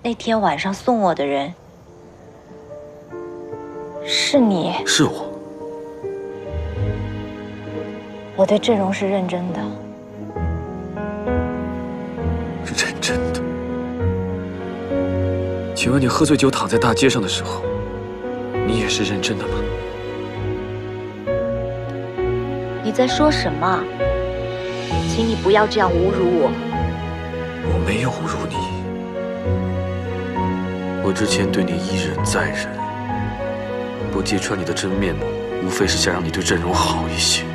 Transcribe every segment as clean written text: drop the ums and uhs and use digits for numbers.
那天晚上送我的人是你？是我。我对郑荣是认真的。认真的？请问你喝醉酒躺在大街上的时候，你也是认真的吗？你在说什么？请你不要这样侮辱我。我没有侮辱你。我之前对你一忍再忍，不揭穿你的真面目，无非是想让你对郑荣好一些。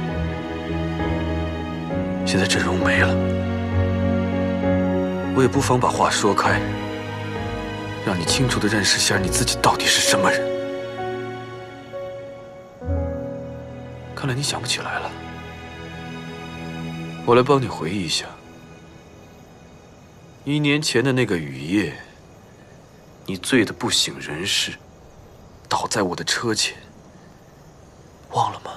现在郑荣没了，我也不妨把话说开，让你清楚地认识下你自己到底是什么人。看来你想不起来了，我来帮你回忆一下。1年前的那个雨夜，你醉得不省人事，倒在我的车前，忘了吗？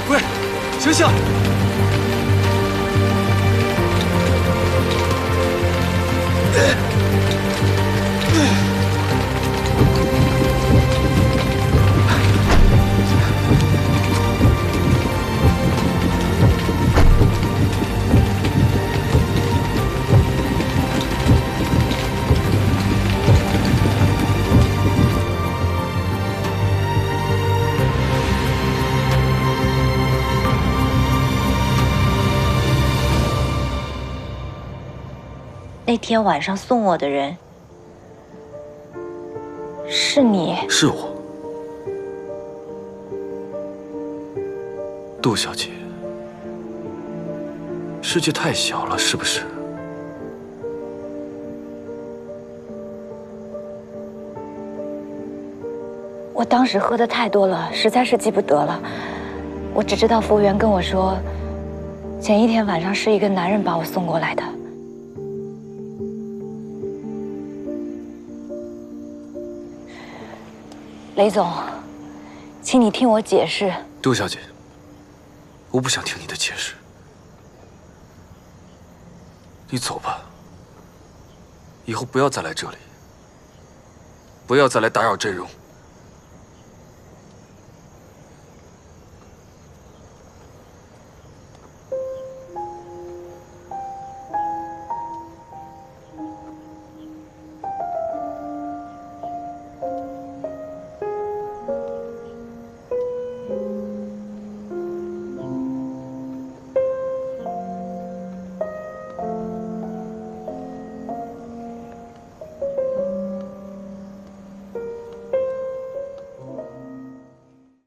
喂，醒醒！那天晚上送我的人是你？是我。杜小姐，世界太小了，是不是？我当时喝的太多了，实在是记不得了。我只知道服务员跟我说，前一天晚上是一个男人把我送过来的。雷总，请你听我解释。杜小姐，我不想听你的解释。你走吧，以后不要再来这里，不要再来打扰郑荣。